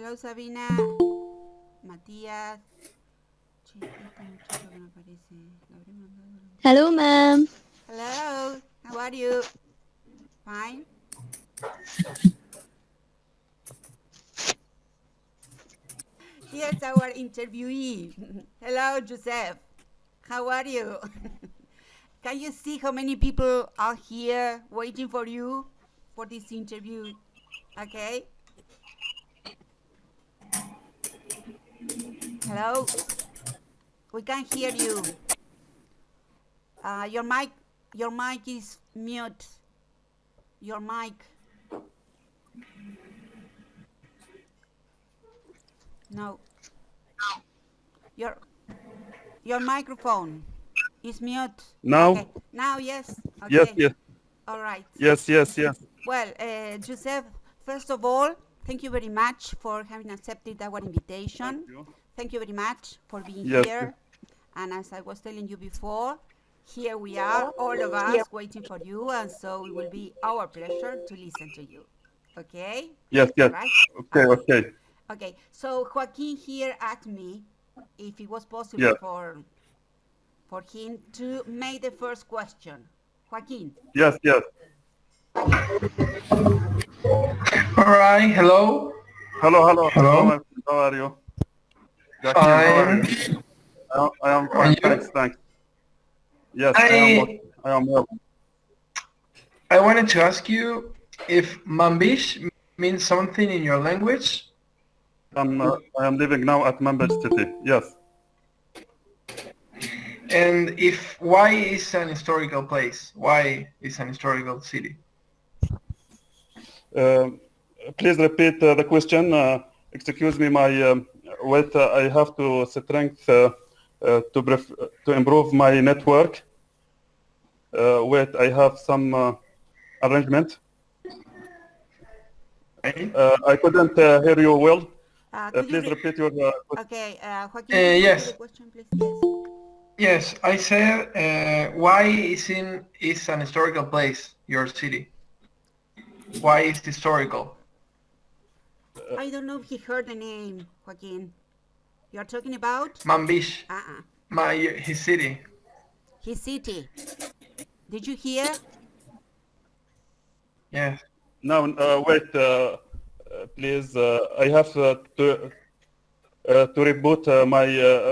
Hello, Sabina. Matías. Che, este muchacho que no aparece. ¿Lo habré mandado? Hello, ma'am. Hello. How are you? Fine. Here's our interviewee. Hello, Yousef. How are you? Can you see how many people are here waiting for you for this interview? Okay. Hello. We can hear you. Your mic is mute. Your mic. No. Your your microphone is mute. Now? Okay. Now, yes. Yes, Okay. yes, All right. yes, yes, yes. Well, Yousef, first of all, thank you very much for having accepted our Thank invitation. you. Thank you very much for being Yes, yes. here. And as I was telling you before, here we are, all of us waiting for you, and so it will be our pleasure to listen to you. Okay? Yes, All yes. right? Okay, Okay. okay. Okay. So Joaquin here asked me if it was possible Yes, for him to make the first question. Joaquin. yes, yes. All right. Hello. Hello, hello, hello, Hello. my friend. How are you? Joaquin, how are Fine. you? I am fine, And thanks, you? thanks. Yes, I I am well. I wanted to ask you if Mambish means something in your language, I am living now at Manbij City. Yes. and if why is an historical place? Why is an historical city? Uh, Please repeat the question. Excuse me, my wait. I have to strength to improve my network. Wait, I have some arrangement. Right? I couldn't hear you well. Could you Please repeat your question. okay, Joaquin, could you repeat the Yes. question, please? Yes. Yes. I said why is an historical place your city? Why is historical? I don't know if he heard the name, Joaquin. You're talking about Mambish, uh-uh. his city. His city. Did you hear? Yes. Now, wait, please. I have to reboot my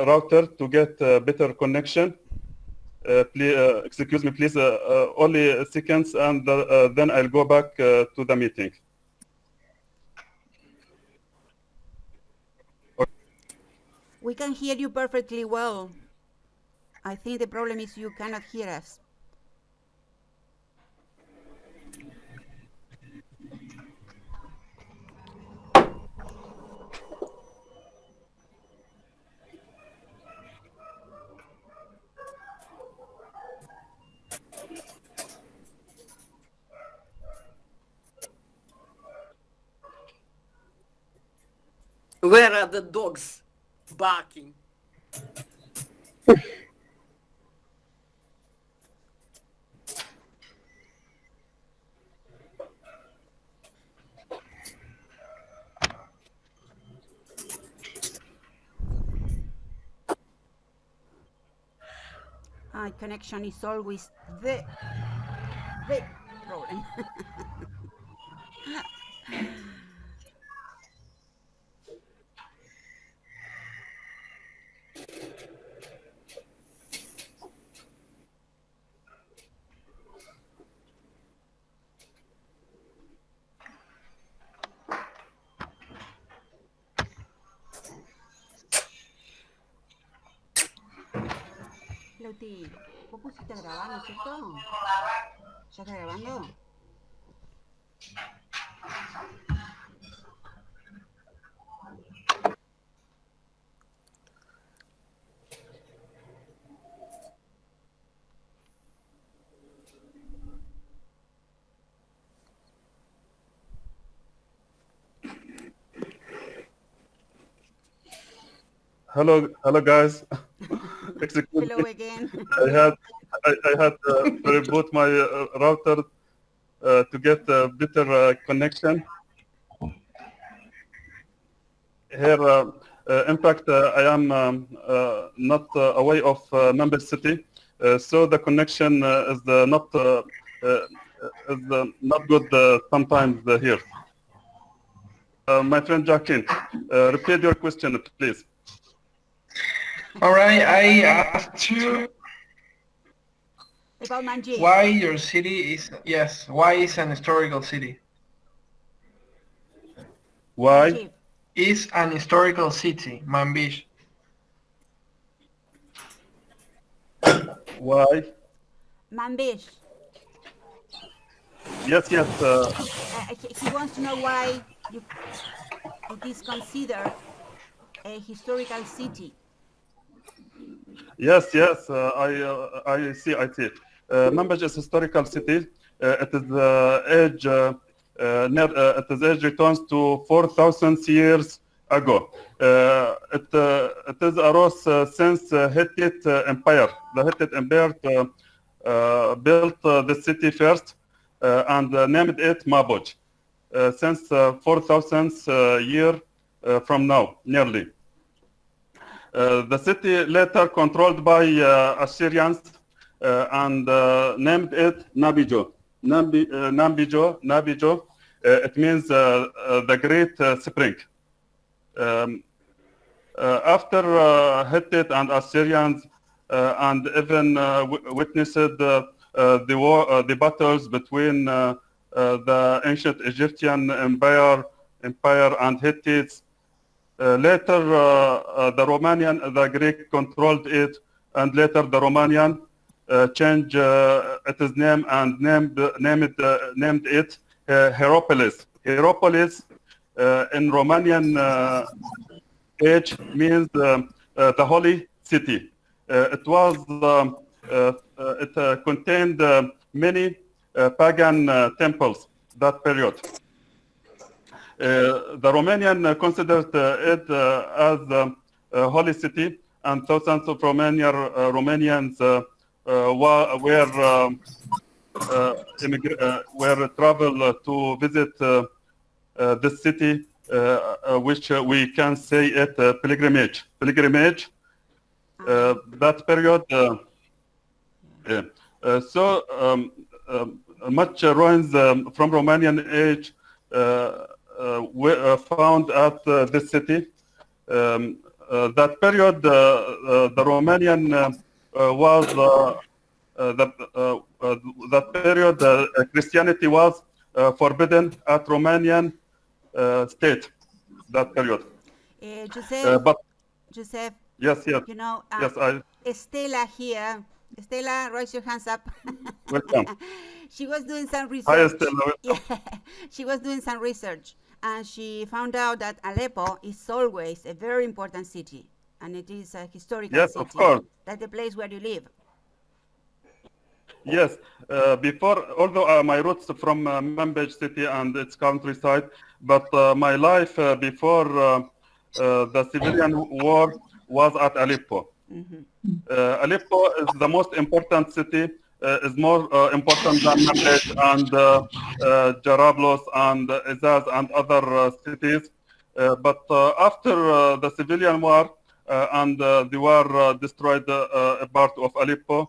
router to get better connection. Please, excuse me, please. Only seconds, and then I'll go back to the meeting. We can hear you perfectly well. I think the problem is you cannot hear us. Where are the dogs barking? Connection is always the problem. Lauti, vos pusiste a grabar, ¿no es cierto? ¿Ya está grabando? Hello, hello, guys. Excuse Hello me. again. I had I had to reboot my router to get a better connection. here, in fact, I am not away of Manbij city, so the connection is not good sometimes here. My friend Jacqueline, repeat your question, please. All right, I asked you About Manbij. why your city is, yes, why is an historical city? Why? Manbij. Is an historical city, Manbij. Why? Manbij. Yes, yes. He wants to know why it is considered a historical city. Yes, yes, I see, I see. Manbij is historical city. It is age, it is age returns to 4,000 years ago. It is arose since Hittite Empire. The Hittite Empire built the city first and named it Mabuj. Since 4,000 year from now, nearly. The city later controlled by Assyrians and named it Nabijo. Nabijo. It means the Great Spring. After Hittite and Assyrians and even witnessed the war, the battles between the ancient Egyptian empire and Hittites. Later, the Romanian, the Greek controlled it, and later the Romanian changed its name and named it Hierapolis. Hierapolis in Romanian age means the holy city. It contained many pagan temples that period. The Romanian considered it as a holy city, and thousands of Romanians were travel to visit this city, which we can say it pilgrimage. That period. Much ruins from Romanian age were found at this city. That period, the Romanian was that period. Christianity was forbidden at Romanian state. That period. Yousef, But Yousef, yes, yes, you know, yes. Stella here. Stella, raise your hands up. Welcome. She was doing some Hi, research. Stella. Yeah, she was doing some research, and she found out that Aleppo is always a very important city, and it is a historical Yes, city. of course. That's the place where you live. Yes, before, although my roots from Manbij city and its countryside, but my life before the civilian war was at Aleppo. Aleppo is the most important city, is more important than Manbij and Jarablus and Izaz and other cities. But after the civilian war and the war destroyed a part of Aleppo,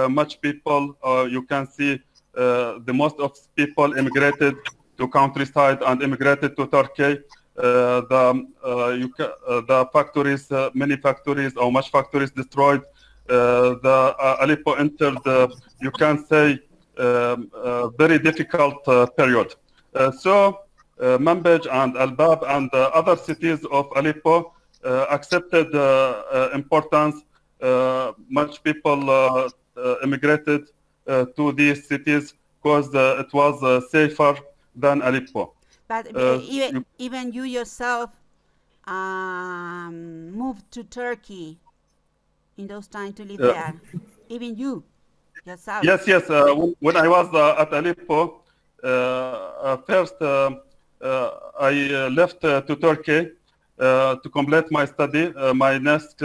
much people, you can see the most of people immigrated to countryside and immigrated to Turkey. The factories, many factories or much factories destroyed. The Aleppo entered, you can say, very difficult period. Manbij and Albab and other cities of Aleppo accepted importance. Much people immigrated to these cities because it was safer than Aleppo. But even you yourself moved to Turkey in those times to live there. Even you yourself. Yes, yes. When I was at Aleppo, first I left to Turkey to complete my study. My next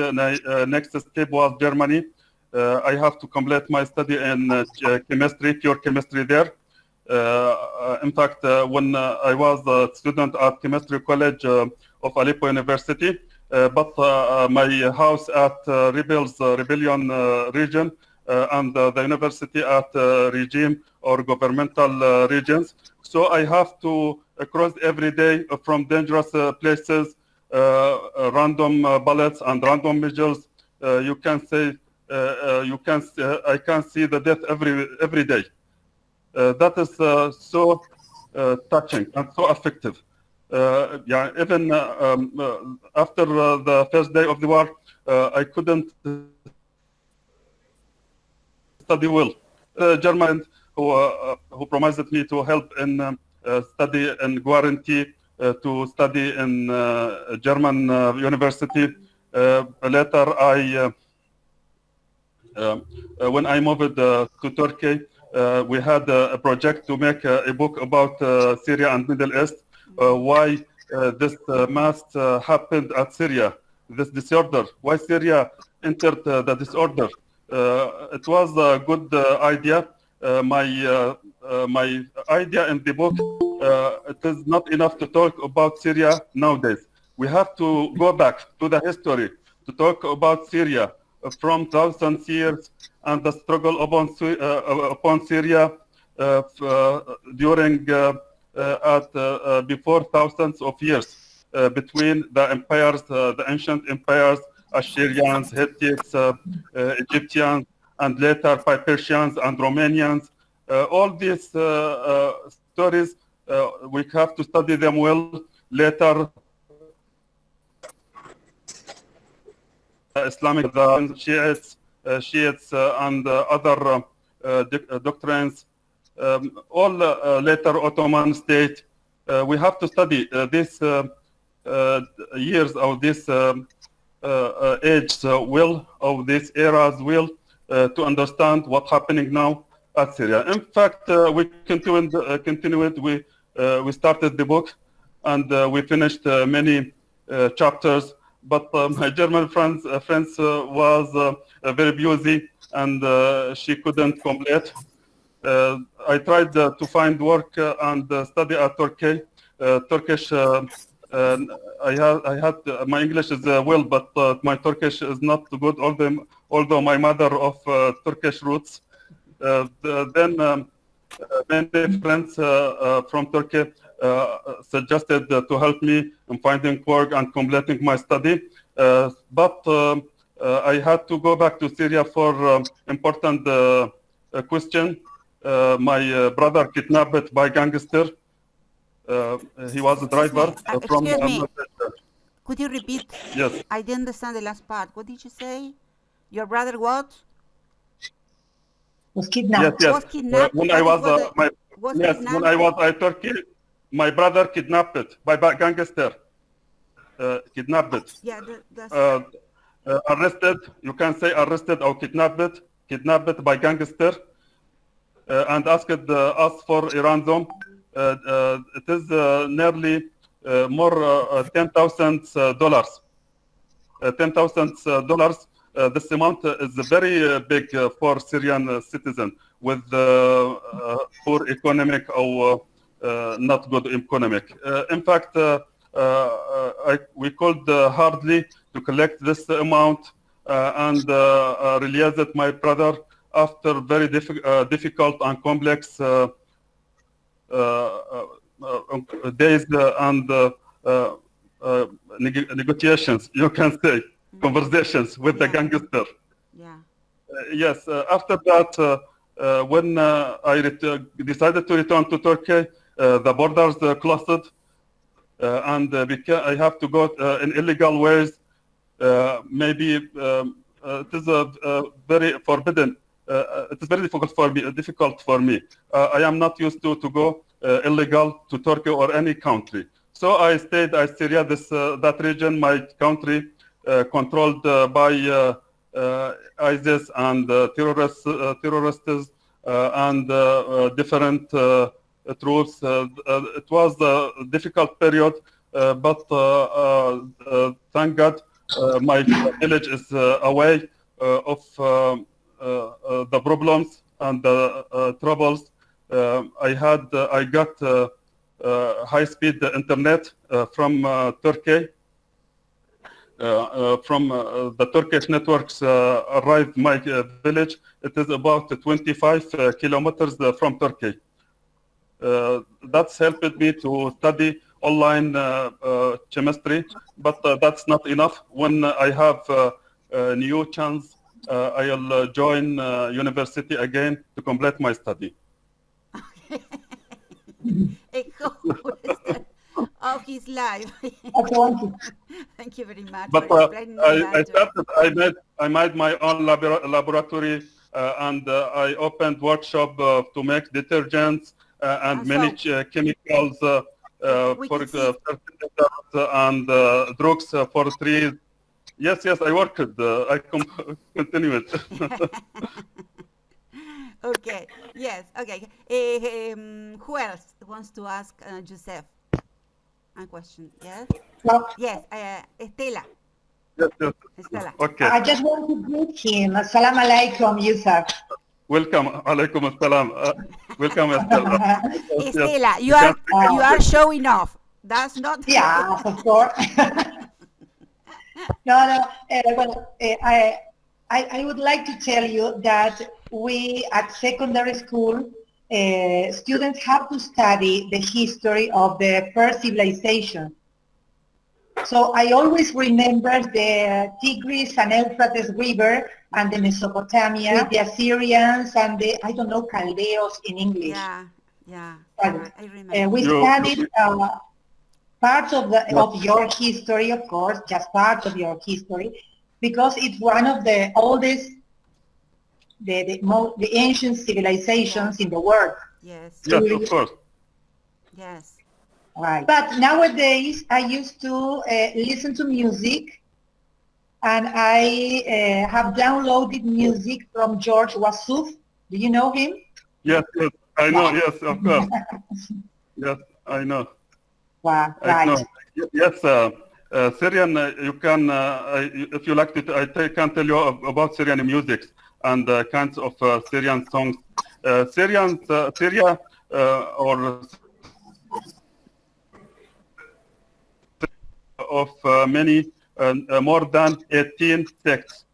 step was Germany. I have to complete my study in chemistry, pure chemistry there. In fact, when I was a student at chemistry college of Aleppo University, but my house at rebellion region, and the university at regime or governmental regions. So I have to cross every day from dangerous places, random bullets and random missiles. You can say I can see the death every day. That is so touching and so effective. Yeah, even after the first day of the war, I couldn't study well. The German who promised me to help in study and guarantee to study in German university. Later, when I moved to Turkey, we had a project to make a book about Syria and Middle East. Why this mass happened at Syria, this disorder? Why Syria entered the disorder? It was a good idea. My idea in the book, it is not enough to talk about Syria nowadays. We have to go back to the history to talk about Syria from thousands years and the struggle upon Syria during before thousands of years between the empires, the ancient empires, Assyrians, Hittites, Egyptians, and later by Persians and Romanians. All these stories, we have to study them well. Later, Islamic, the Shiites, and other doctrines, all later Ottoman state. We have to study these years of this age will, of these eras will, to understand what's happening now at Syria. In fact, we continued. We started the book, and we finished many chapters. But my German friends was very busy, and she couldn't complete. I tried to find work and study at Turkey. Turkish. I had my English is well, but my Turkish is not good. Although my mother of Turkish roots. Then many friends from Turkey suggested to help me in finding work and completing my study. But I had to go back to Syria for important question. My brother kidnapped by gangster. He was a driver from. Excuse me. Could you repeat? Yes. I didn't understand the last part. What did you say? Your brother what? Was kidnapped. Yes. Was kidnapped. When I was when I was at Turkey, my brother kidnapped by gangster. Kidnapped. Yeah, arrested. You can say arrested or kidnapped by gangster, and asked us for a ransom. It is nearly more $10,000. $10,000. This amount is very big for Syrian citizens with poor economic or not good economic. In fact, we could hardly to collect this amount and released my brother after very difficult and complex days and negotiations, you can say, conversations with the gangster. Yeah. Yes. After that, when I decided to return to Turkey, the borders closed, and I have to go in illegal ways. Maybe it is very forbidden. It is very difficult for me. I am not used to go illegal to Turkey or any country. So I stayed at Syria, that region, my country, controlled by ISIS and terrorists and different troops. It was a difficult period, but thank God my village is away of the problems and the troubles. I got high-speed internet from Turkey. From the Turkish networks arrived my village. It is about 25 kilometers from Turkey. That's helped me to study online chemistry, but that's not enough. When I have a new chance, I'll join university again to complete my study. A whole start of his life. Thank you very much But for explaining that. I made my own laboratory and I opened workshop to make detergents and many chemicals we for can see- fertilizers and drugs for trees. Yes, I worked. I continued. Okay. Yes. Okay. Who else wants to ask Yousef a question? Yes. Well, Yes. Estela. Yes. Estela. Okay. I just want to greet him. Assalamu alaikum, Yousef. Welcome. Alaikum assalam. Welcome, Estela. Estela, Yes, you are showing off. That's not. Yeah, of course. No. I would like to tell you that we at secondary school, students have to study the history of the first civilization. So I always remember the Tigris and Euphrates River and the Mesopotamia, with the Assyrians and the, I don't know, Chaldeos in English. Yeah. Right. I remember. We studied part of your history, of course, just part of your history, because it's one of the oldest, the ancient civilizations in the world. Yes. Yes, of course. Yes. Right. But nowadays, I used to listen to music, and I have downloaded music from George Yousef. Do you know him? Yes, I know. Yes, of course. Yes, I know. Wow. I know. Right. Yes, Syrian. You can, if you like to, I can tell you about Syrian music and kinds of Syrian songs. Syria, or of many, more than 18 sects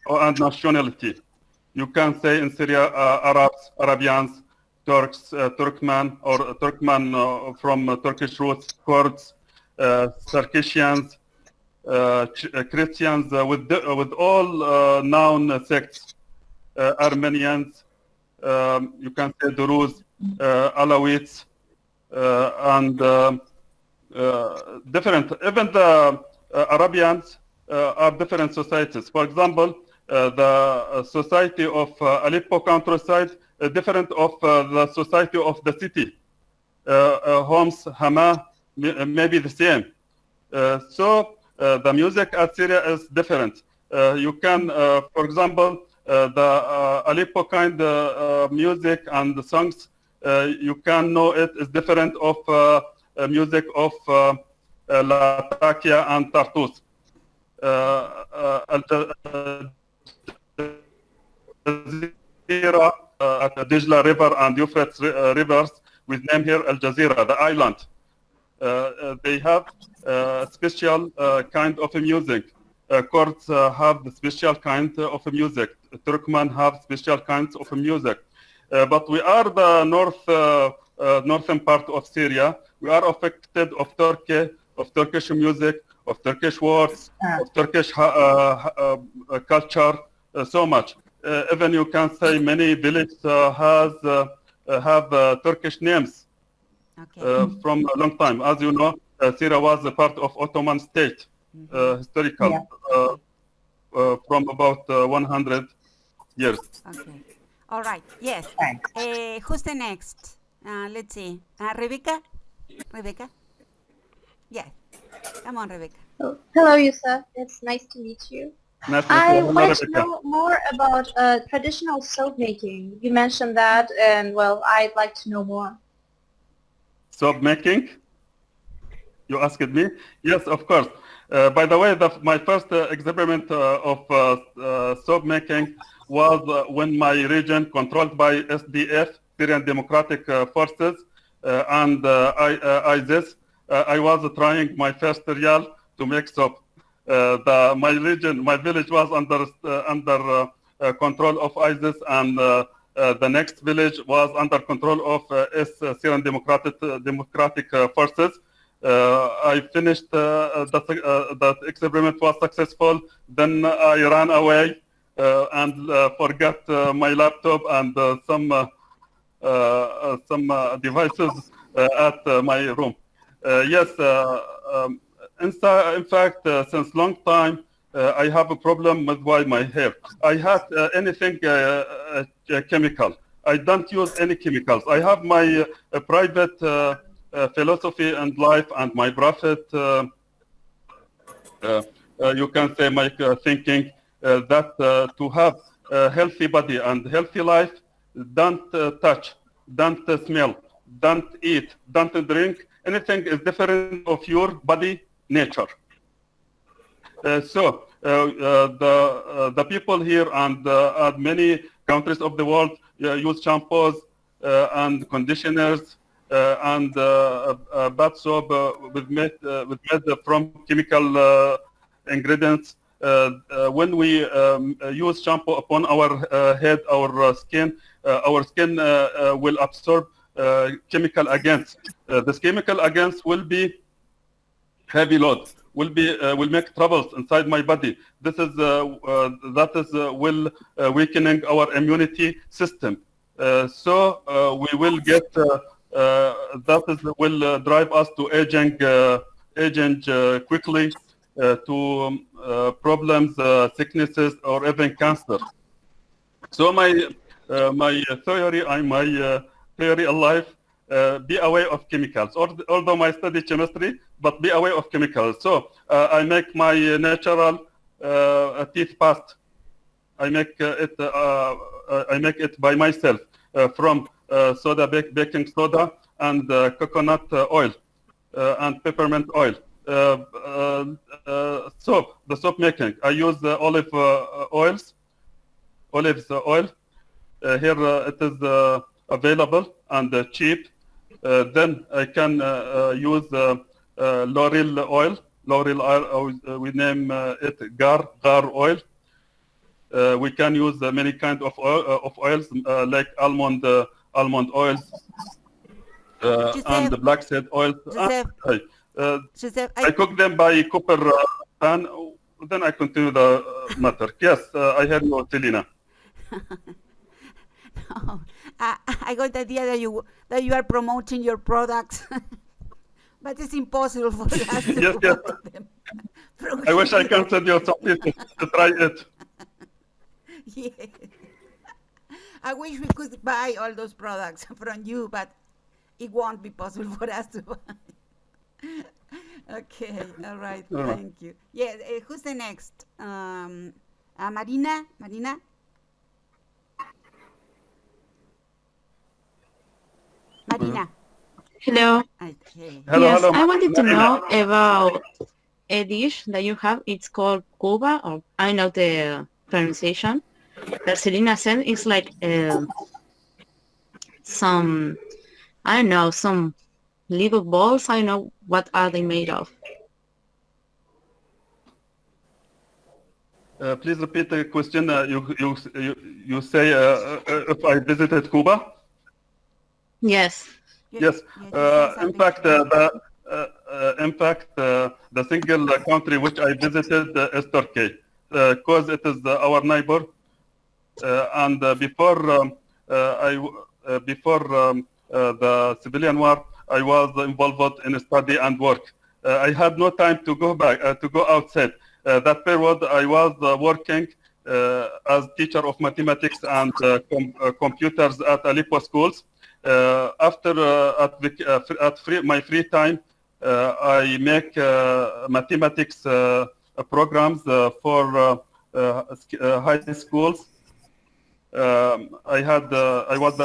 and nationality. You can say in Syria, Arabs, Arabians, Turks, Turkmen, or Turkmen from Turkish roots, Kurds, Circassians, Christians, with all known sects, Armenians, you can say Druze, Alawites, and different. Even the Arabians are different societies. For example, the society of Aleppo countryside different of the society of the city. Homs, Hama, maybe the same. So the music at Syria is different. You can, for example, the Aleppo kind music and the songs, you can know it is different of music of Latakia and Tartus. Jazeera at the Dijla River and Euphrates rivers, with name here Al Jazeera, the island. They have special kind of music. Kurds have the special kind of music. Turkmen have special kinds of music. But we are the northern part of Syria. We are affected of Turkey, of Turkish music, of Turkish words, of Turkish culture, so much. Even you can say many villages have Turkish names from a long time. As you know, Syria was a part of Ottoman state, historical, from about 100 years. Okay. All right. Yes. Who's the next? Let's see. Rebecca? Rebecca? Yes. Come on, Rebecca. Oh, hello, Yousef. It's nice to meet you. I wanted to know more about traditional soap making. You mentioned that, and well, I'd like to know more. Soap making? You asked me? Yes, of course. By the way, my first experiment of soap making was when my region, controlled by SDF, Syrian Democratic Forces, I was trying my first real to make soap. My village was under control of ISIS, and the next village was under control of Syrian Democratic Forces. I finished that experiment was successful. Then I ran away and forgot my laptop and some devices at my room. Yes, in fact, since long time, I have a problem with my hair. I had anything chemical. I don't use any chemicals. I have my private philosophy and life and my private, you can say my thinking that to have a healthy body and healthy life, don't touch, don't smell, don't eat, don't drink. Anything is different of your body nature. So the people here and many countries of the world use shampoos and conditioners and bath soap with made from chemical ingredients. When we use shampoo upon our head, our skin will absorb chemical agents. This chemical agents will be heavy load, will make troubles inside my body. This is will weakening our immunity system. So we will get will drive us to aging quickly, to problems, sicknesses, or even cancer. So my theory in life, be aware of chemicals. Although I study chemistry, but be aware of chemicals. So I make my natural teeth paste. I make it by myself from baking soda and coconut oil and peppermint oil. Soap, the soap making. I use olive oil. Here it is available and cheap. Then I can use laurel oil. Laurel oil, we name it gar oil. We can use many kinds of oils like almond oils and black seed oils. Yousef, I cook them by copper pan. Then I continue the matter. Yes, I heard you, Selina. No, I got the idea that you are promoting your products, but it's impossible for us to promote them. I wish I can send you something to try it. Yeah. I wish we could buy all those products from you, but it won't be possible for us to buy. Okay, all right, thank you. Yeah, who's the next? Marina? Marina. Hello. Okay. Hello. I wanted to know about a dish that you have. It's called Cuba, or I know the pronunciation. That Selena said is like some little balls. I don't know what are they made of. Please repeat the question. You say if I visited Cuba? Yes. Yes. In fact, the single country which I visited is Turkey, because it is our neighbor. And before the civilian war, I was involved in study and work. I had no time to go outside. That period, I was working as teacher of mathematics and computers at Aleppo schools. After my free time, I make mathematics programs for high schools. I was the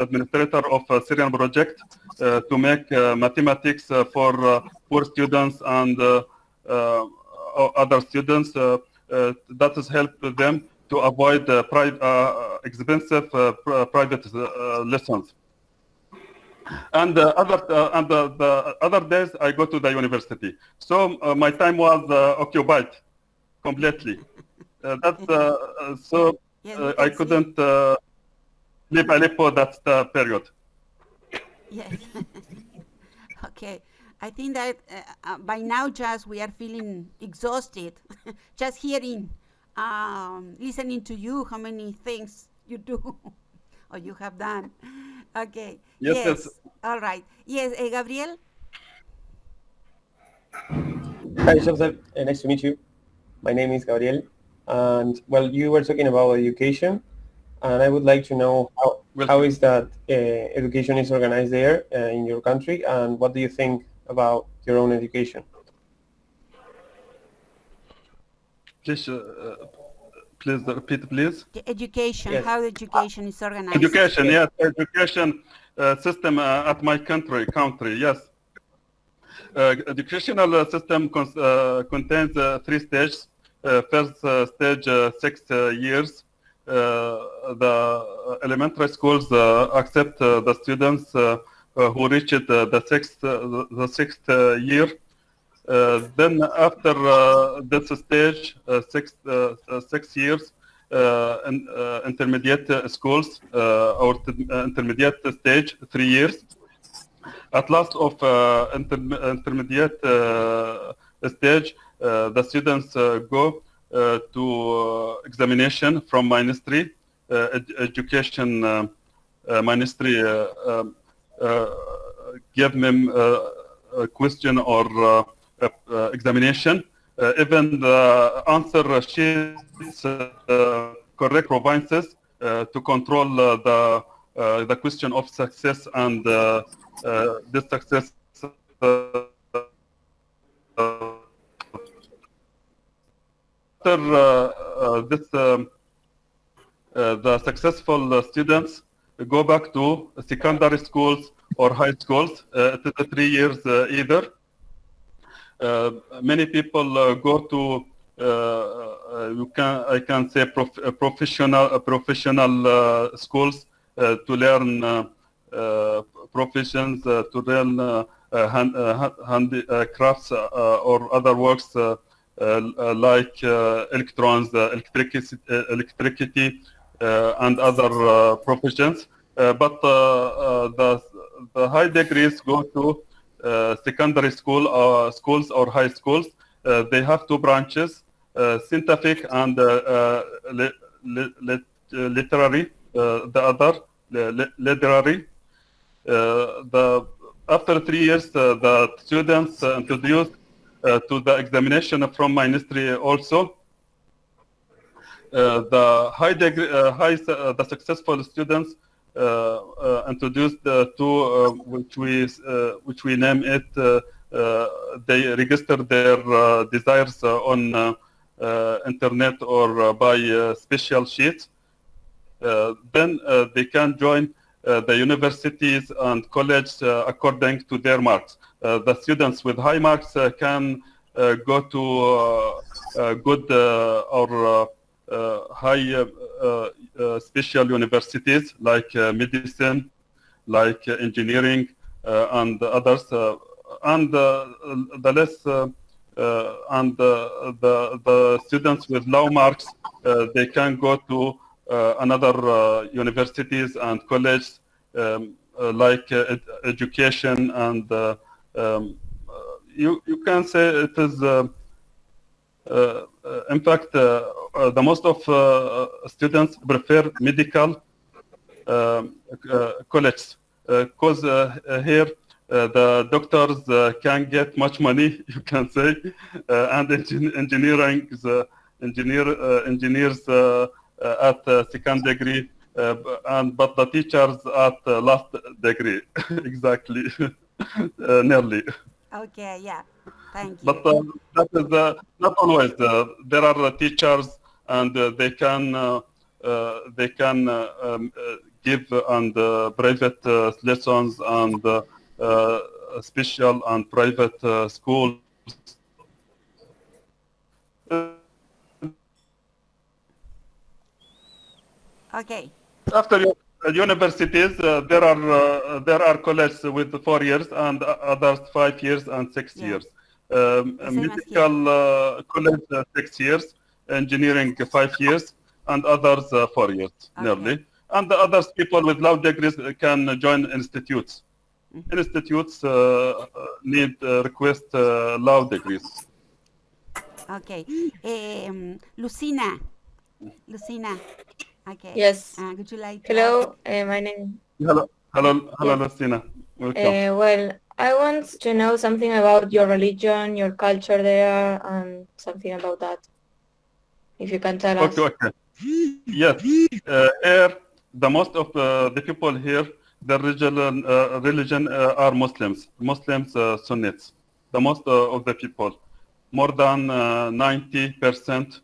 administrator of a Syrian project to make mathematics for poor students and other students. That has helped them to avoid expensive private lessons. And the other days I go to the university. So my time was occupied completely. Yes, we I can see. couldn't leave Aleppo that period. Yes. Okay. I think that by now, just we are feeling exhausted, just hearing, listening to you, how many things you do or you have done. Okay. Yes, yes. Yes. All right. Yes, Gabriel. Hi, Joseph. Nice to meet you. My name is Gabriel. And well, you were talking about education, and I would like to know how Welcome. is that education is organized there in your country, and what do you think about your own education? Please repeat, please. The education, Yes. how education is organized. Education, yes, education system at my country, yes. Educational system contains 3 stages. First stage, 6 years. The elementary schools accept the students who reached the sixth year. Then after this stage, 6 years, intermediate schools or intermediate stage, 3 years. At last of intermediate stage, the students go to examination from ministry, education ministry give them a question or examination. Even the answer sheets correct provinces to control the question of success and this success after this the successful students go back to secondary schools or high schools. It is 3 years either. Many people go to I can say professional schools to learn professions, to learn handicrafts or other works like electrons, electricity, and other professions. But the high degrees go to secondary schools or high schools. They have 2 branches, scientific and literary. The other literary. After 3 years, the students introduced to the examination from ministry also. The high degree, the successful students introduced to which we name it. They register their desires on internet or by special sheets. Then they can join the universities and colleges according to their marks. The students with high marks can go to good or high special universities like medicine, like engineering, and others. And the less and the students with low marks, they can go to another universities and colleges like education, and you can say it is in fact the most of students prefer medical colleges because here the doctors can get much money, you can say, and engineers at second degree, but the teachers at last degree, exactly, nearly. Okay, yeah, thank you. But that is not always. There are teachers, and they can give and private lessons and special and private schools. Okay. After universities, there are colleges with 4 years and others 5 years and 6 Yeah. years. The same as Medical college 6 years, engineering 5 years, and others 4 years nearly. And the others people with low degrees can join institutes. Institutes need request low degrees. Okay. Lucina. Lucina. Okay. Yes. Would you like to Hello, my name. Hello, Yes. Lucina. Welcome. Well, I want to know something about your religion, your culture there, and something about that. If you can tell us. Okay. Yes. Here, the most of the people here, the religion are Muslims. Muslims, Sunnis. The most of the people, more than 90%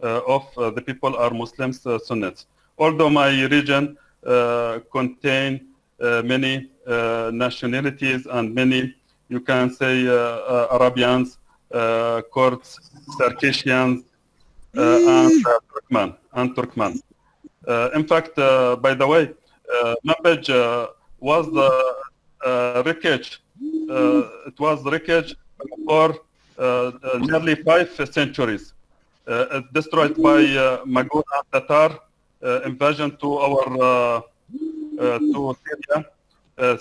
of the people are Muslims, Sunnis. Although my region contain many nationalities and many, you can say, Arabians, Kurds, Circassians, and Turkmen. In fact, by the way, Manbij was wreckage. It was wreckage for nearly 5 centuries. Destroyed by Maghul and Tatar invasion to our to Syria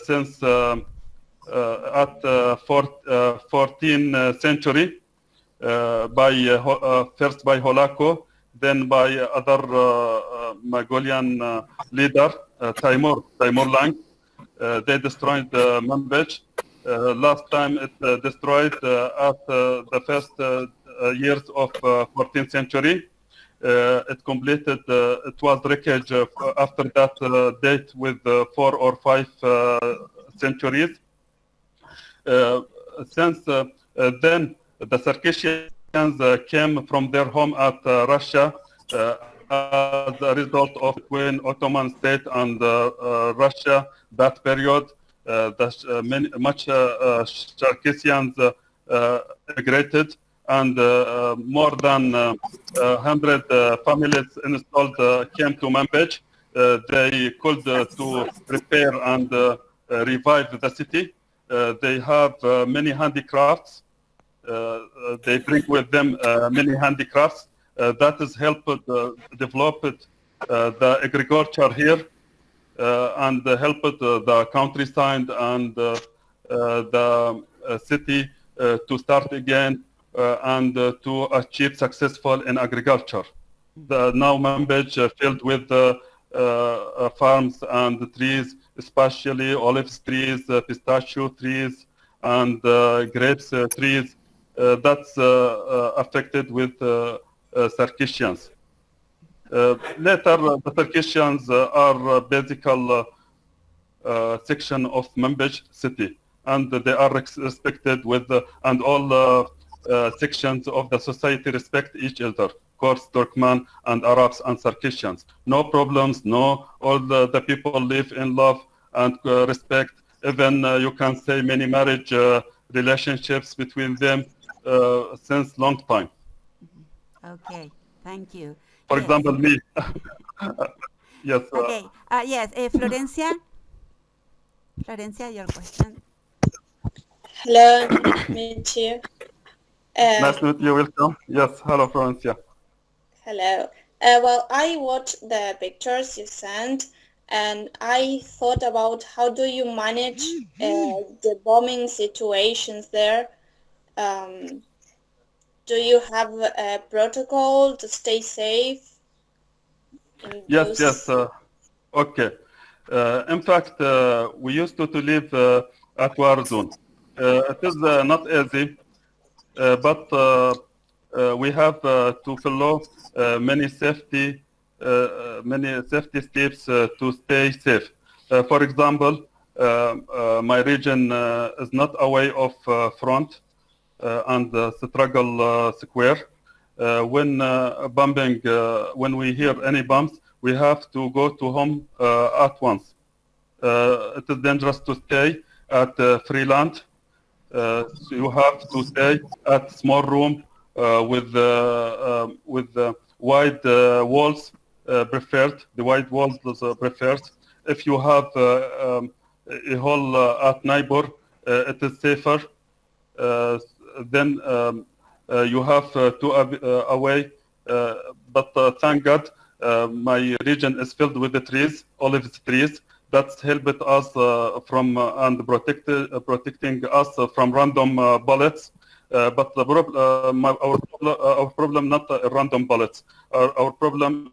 since at 14th century first by Holako, then by other Mongolian leader Timur Lang. They destroyed Manbij. Last time it destroyed at the first years of 14th century. It completed, it was wreckage after that date with 4 or 5 centuries. Since then, the Circassians came from their home at Russia as a result of when Ottoman state and Russia that period. Much Circassians immigrated, and more than 100 families installed came to Manbij. They could to repair and revive the city. They have many handicrafts. They bring with them many handicrafts. That has helped develop the agriculture here and helped the countryside and the city to start again and to achieve successful in agriculture. Now Manbij filled with farms and trees, especially olive trees, pistachio trees, and grapes trees. That's affected with Circassians. Later, the Circassians are a basic section of Manbij city, and they are respected with, and all sections of the society respect each other. Kurds, Turkmen, and Arabs and Circassians. No problems, no, all the people live in love and respect. Even you can say many marriage relationships between them since long time. Okay, thank you. For example, me. Yes. Okay. Yes, Florencia. Florencia, your question. Hello, nice to meet you. Nice to meet you. Welcome. Yes. Hello, Florencia. Hello. Well, I watched the pictures you sent, and I thought about how do you manage the bombing situations there. Do you have a protocol to stay safe? Yes, yes. Okay. In fact, we used to live at war zone. It is not easy, but we have to follow many safety steps to stay safe. For example, my region is not away of front and struggle square. When bombing, when we hear any bombs, we have to go to home at once. It is dangerous to stay at free land. So you have to stay at small room with wide walls preferred. The wide walls preferred. if you have a whole at neighbor, it is safer. Then you have to away. But thank God, my region is filled with the trees, olive trees. That's helped us from and protecting us from random bullets. But the our problem not random bullets. Our problem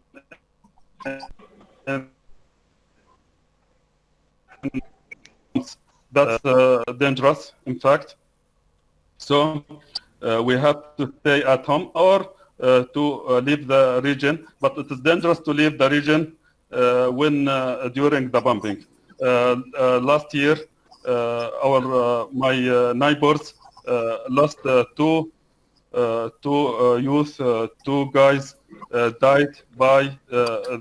that's dangerous, in fact. So we have to stay at home or to leave the region. But it is dangerous to leave the region when during the bombing. Last year, my neighbors lost two youth, two guys died by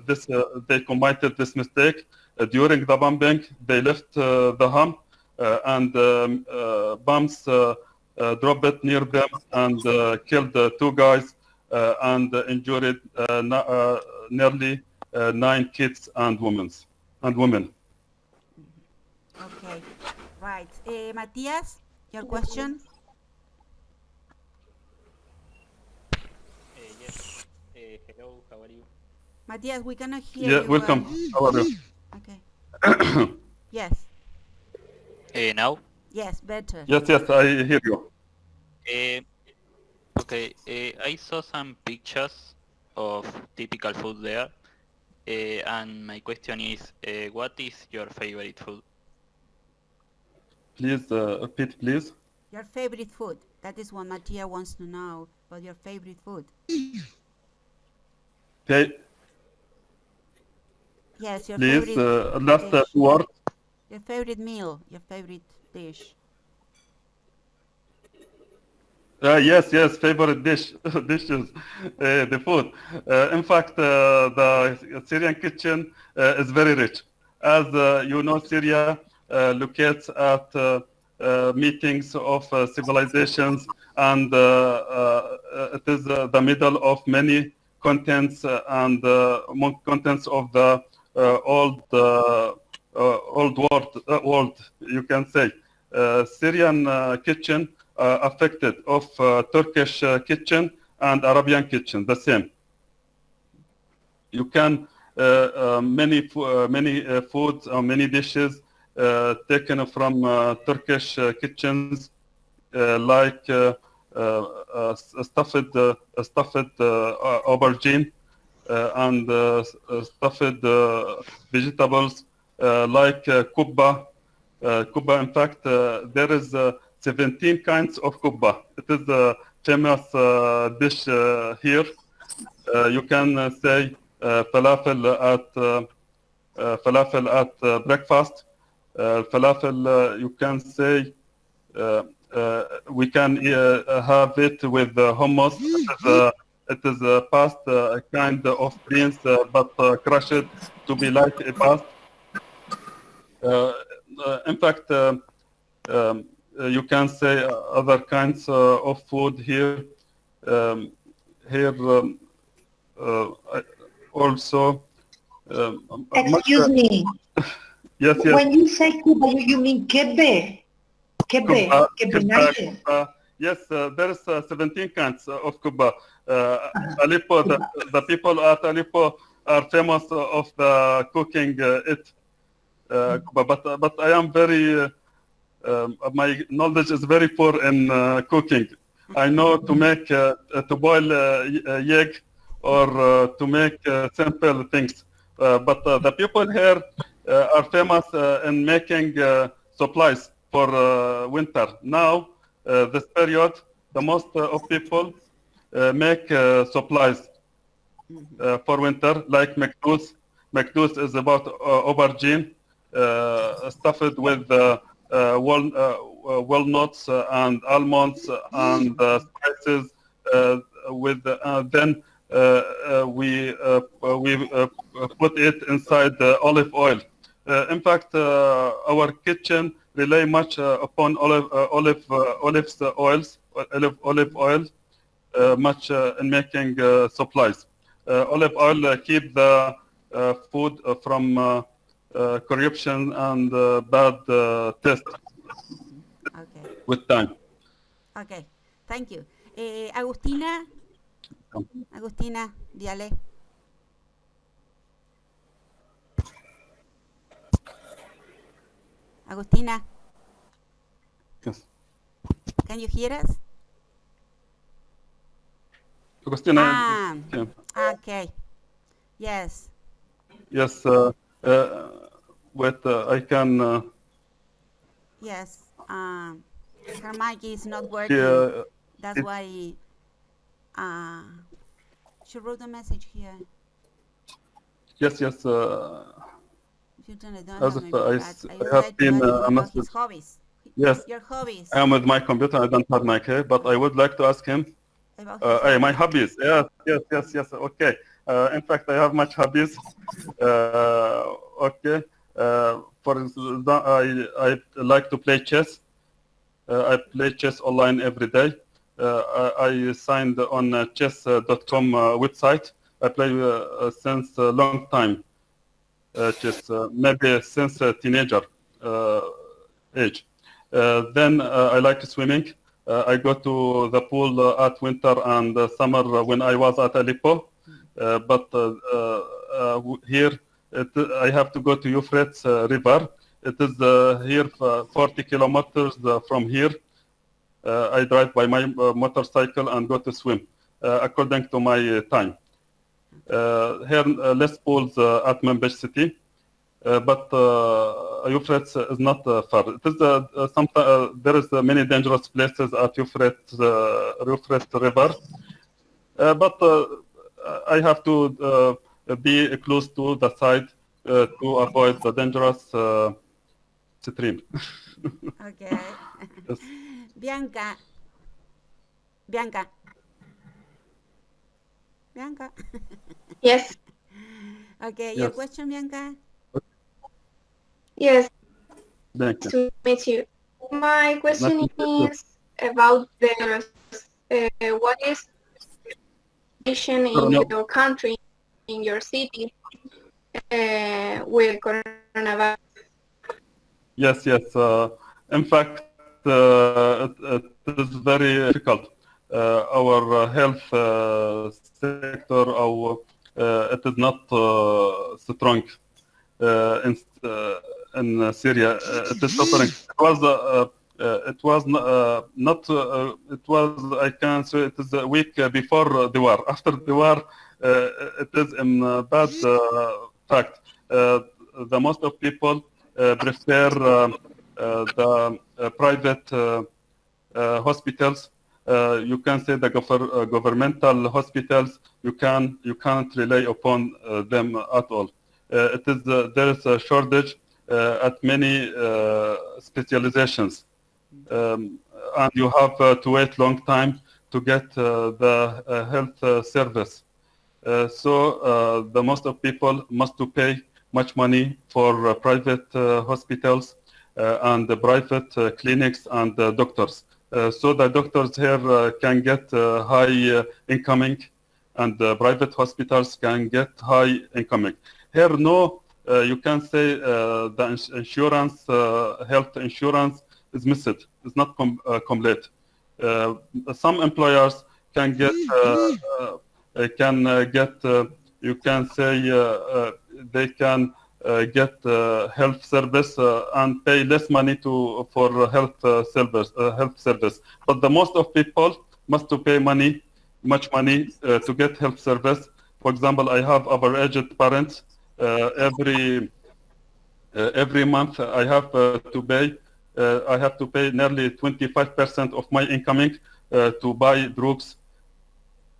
this. They committed this mistake during the bombing. They left the home and bombs dropped near them and killed two guys and injured nearly 9 kids and women. Okay, right. Matthias, your question? Yes. Hello, how are you? Matthias, we cannot hear Yeah, you. welcome. How are you? Okay. Yes. Now? Yes, better. Yes, I hear you. Okay, I saw some pictures of typical food there, and my question is, what is your favorite food? Please repeat, please. Your favorite food. That is what Matthias wants to know about your favorite food. Okay. Yes, your Please, favorite last dish. word. Your favorite meal, your favorite dish. Yes, favorite dishes, the food. In fact, the Syrian kitchen is very rich. As you know, Syria locates at meetings of civilizations, and it is the middle of many contents and contents of the old world, you can say. Syrian kitchen affected of Turkish kitchen and Arabian kitchen, the same. You can many foods or many dishes taken from Turkish kitchens like stuffed aubergine and stuffed vegetables like kubba. Kubba, in fact, there is 17 kinds of kubba. It is a famous dish here. You can say falafel at breakfast. Falafel, you can say we can have it with hummus. It is a pasta, a kind of beans, but crushed to be like a pasta. In fact, you can say other kinds of food here. Also. Excuse me. Yes. When you say Cuba, you mean kebbe? Kebbe. Yes, there is 17 kinds of kubba. Aleppo, the people at Aleppo are famous of the cooking it. But I am very, my knowledge is very poor in cooking. I know to make, to boil egg or to make simple things. But the people here are famous in making supplies for winter. Now, this period, the most of people make supplies for winter, like makdous. Makdous is about aubergine, stuffed with walnuts and almonds and spices. Then we put it inside the olive oil. In fact, our kitchen rely much upon olive oil, much in making supplies. Olive oil keep the food from corruption and bad test Okay. with time. Okay. Thank you. Agustina. Agustina, díale. Agustina. Yes. Can you hear us? Agustina. Okay. Yes. Yes. Wait, I can. Yes. Her mic is not working. That's why she wrote a message here. Yes, yes. If you turn it on, As that if may be I bad. I would have like to seen ask him a about message. his hobbies. Yes. Your hobbies. I am with my computer. I don't have my key, but I would like to ask him. About his My hobbies. Yes, yes, yes, yes. Okay. In fact, I have much hobbies. Okay. For instance, I like to play chess. I play chess online every day. I signed on chess.com website. I play since a long time. Chess, maybe since a teenager age. Then I like swimming. I go to the pool at winter and summer when I was at Aleppo. But here I have to go to Euphrates River. It is here 40 kilometers from here. I drive by my motorcycle and go to swim according to my time. Here less pools at Manbij city. But Euphrates is not far. It is there is many dangerous places at Euphrates River, but I have to be close to the side to avoid the dangerous stream. Okay. Yes. Bianca. Bianca. Bianca. Yes. Okay, Yes. your question, Bianca? Yes. Thank Nice you. to meet you. My question Nice to meet you. is about the what is the situation in your country, in your city, with coronavirus? Yes, yes. In fact, it is very difficult. Our health sector, it is not strong in Syria. It is suffering. It was not. It was. I can say it is a week before the war. After the war, it is in bad fact. The most of people prefer the private hospitals. You can say the governmental hospitals. You can't rely upon them at all. It is there is a shortage at many specializations, and you have to wait long time to get the health service. So the most of people must to pay much money for private hospitals and the private clinics and doctors. So the doctors here can get high incoming, and private hospitals can get high incoming. Here, no, you can say the insurance, health insurance is missed. It's not complete. Some employers can get you can say they can get health service and pay less money for health service. But the most of people must to pay much money to get health service. For example, I have our aged parents. Every month I have to pay. I have to pay nearly 25% of my incoming to buy drugs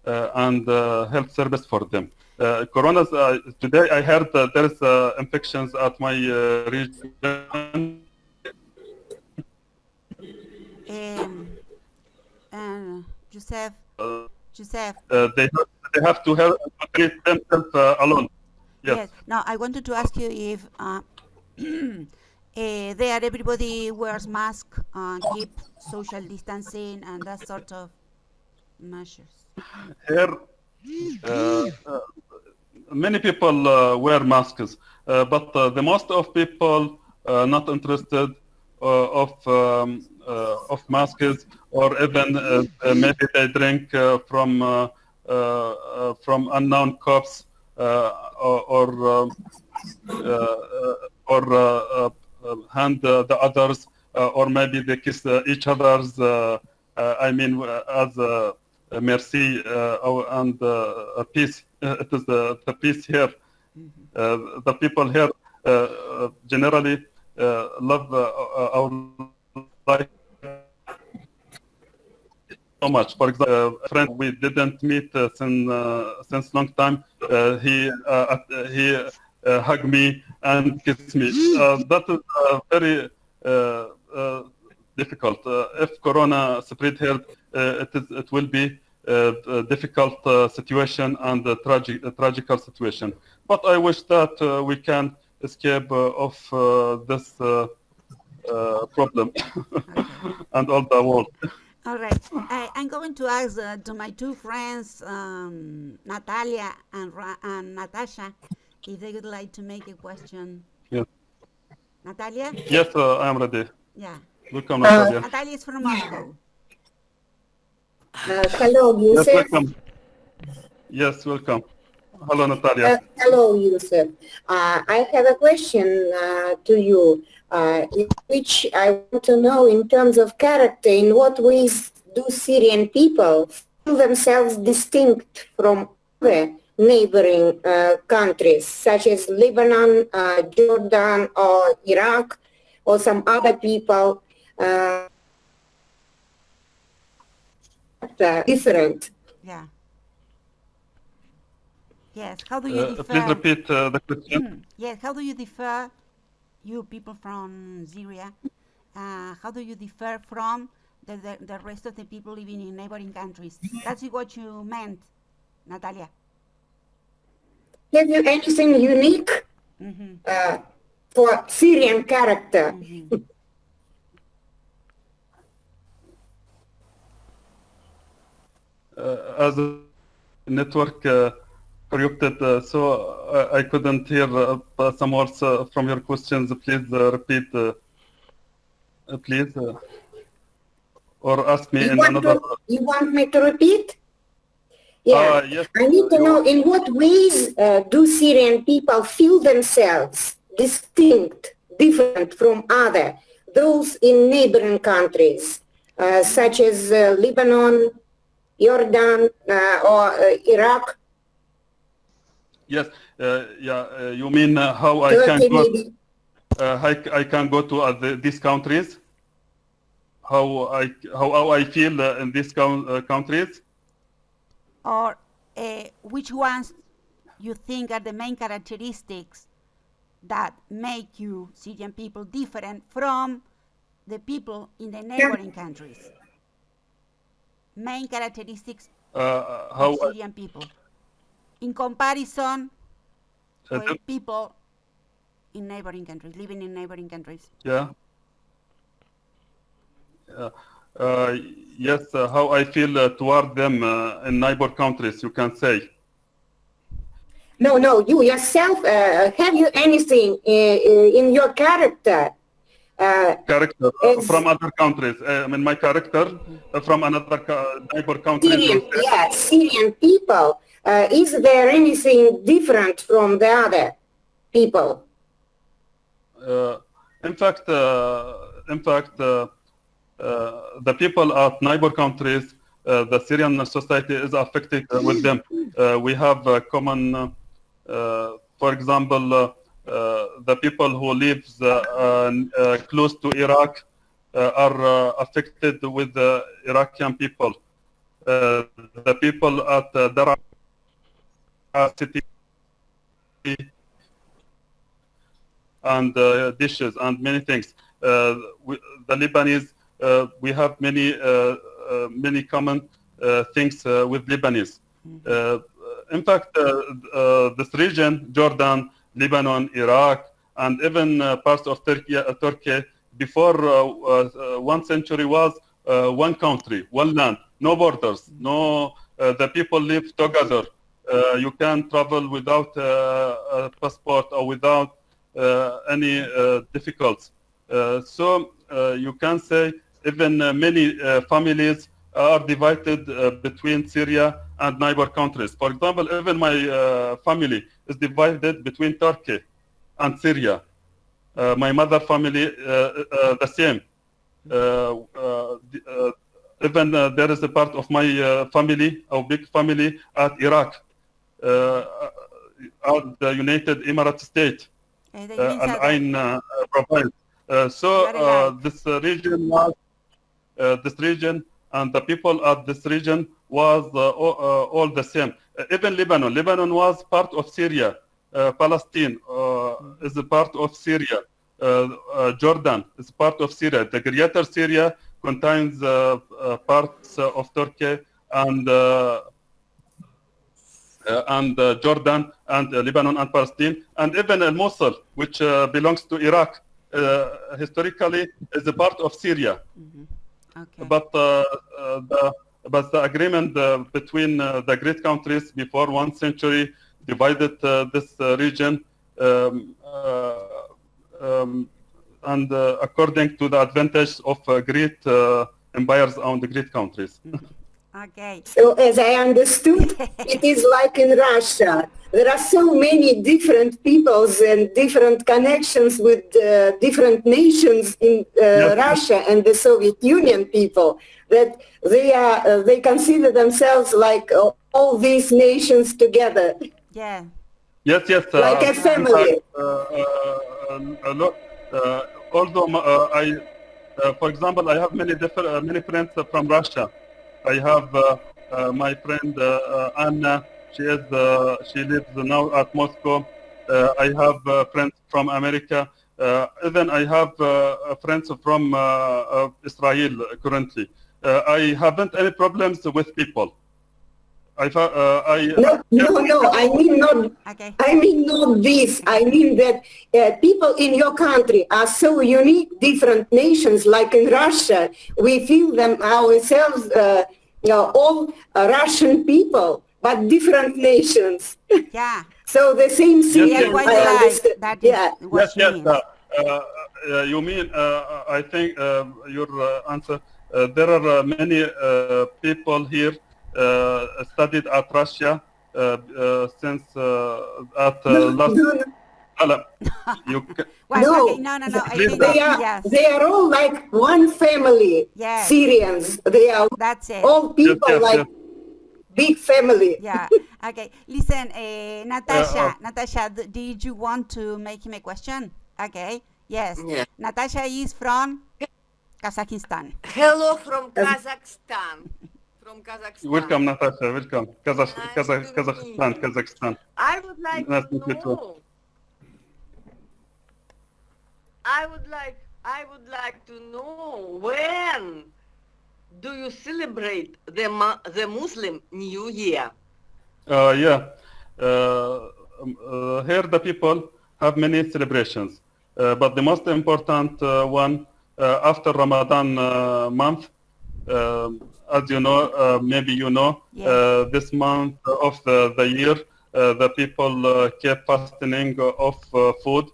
and health service for them. Corona's today I heard there is infections at my region. Yousef, they have to treat themselves alone. Yes. No, I wanted to ask you if there everybody wears mask, keep social distancing, and that sort of measures. Here, many people wear masks, but the most of people not interested of masks, or even maybe they drink from unknown cups, or hand the others, or maybe they kiss each other's. I mean, as merci and peace. It is the peace here. The people here generally love our life so much. For example, a friend we didn't meet since long time. He hugged me and kissed me. That is very difficult. If Corona spread here, it will be a difficult situation and a tragical situation. But I wish that we can escape of this problem and all the world. All right. I'm going to ask to my two friends, Natalia and Natasha, if they would like to make a question. Yes. Natalia? Yes, I am ready. Yeah. Welcome, Natalia. Natalia is from Moscow. Hello, Yousef. Yes, welcome. Yes, welcome. Hello, Natalia. Hello, Yousef. I have a question to you, which I want to know in terms of character, in what ways do Syrian people feel themselves distinct from other neighboring countries, such as Lebanon, Jordan, or Iraq, or some other people different? Yeah. Yes. How do you differ? Please repeat the question. Yes. How do you differ, you people from Syria? How do you differ from the rest of the people living in neighboring countries? That's what you meant, Natalia. Have you anything unique for Syrian character? As a network corrupted, so I couldn't hear some words from your questions. Please repeat, please, or ask me in another. You want me to repeat? Yeah, yes, I need to know in what ways do Syrian people feel themselves distinct, different from those in neighboring countries, such as Lebanon, Jordan, or Iraq? Yes, you mean how I can go? I can go to these countries. How I feel in these countries? Or which ones you think are the main characteristics that make you Syrian people different from the people in the neighboring countries? Main characteristics of Syrian people in comparison with people in neighboring countries, living in neighboring countries. Yeah. Yes, how I feel toward them in neighbor countries, you can say. No, you yourself, have you anything in your character? Character from other countries. I mean, my character from another neighbor countries. Syrian people. Is there anything different from the other people? In fact, the people at neighbor countries, the Syrian society is affected with them. We have common, for example, the people who live close to Iraq are affected with the Iraqi people. The people at Daraa city and dishes and many things. The Lebanese, we have many common things with Lebanese. In fact, this region, Jordan, Lebanon, Iraq, and even parts of Turkey, before 1 century was one country, one land, no borders, no. The people live together. you can travel without a passport or without any difficulties. So you can say even many families are divided between Syria and neighbor countries. For example, even my family is divided between Turkey and Syria. My mother family, the same. Even there is a part of my family, our big family, at Iraq, at the United Emirates State, Al Ain province. So this region was, this region and the people at this region was all the same. Even Lebanon. Lebanon was part of Syria. Palestine is a part of Syria. Jordan is part of Syria. The greater Syria contains parts of Turkey and Jordan and Lebanon and Palestine, and even Mosul, which belongs to Iraq, historically is a part of Syria. Okay. But the agreement between the great countries before 1 century divided this region, and according to the advantage of great empires and the great countries. Okay. So as I understood, it is like in Russia. There are so many different peoples and different connections with different nations in Russia and the Soviet Union people that they consider themselves like all these nations together. Yeah. Yes, yes. Like a family. Look, although for example, I have many friends from Russia. I have my friend Anna. She lives now at Moscow. I have friends from America. Even I have friends from Israel currently. I haven't any problems with people. No. I mean not. Okay. I mean not this. I mean that people in your country are so unique, different nations. Like in Russia, we feel them ourselves, all Russian people, but different nations. Yeah. So the same thing. Yeah, quite right. That is what she means. You mean? I think your answer. There are many people here studied at Russia since at last. You well, okay, no. I think they are all like one family. Yes. Syrians. They are. That's it. All people like big family. Yeah. Okay. Listen, Natasha, did you want to make him a question? Okay. Yes. Yeah. Natasha is from Kazakhstan. Hello from Kazakhstan. Welcome, Natasha. Welcome, Kazakhstan. I would like to know. I would like to know when do you celebrate the Muslim New Year? Yeah. Here the people have many celebrations, but the most important one after Ramadan month. As you know, maybe you know, this month of the year, the people keep fasting of food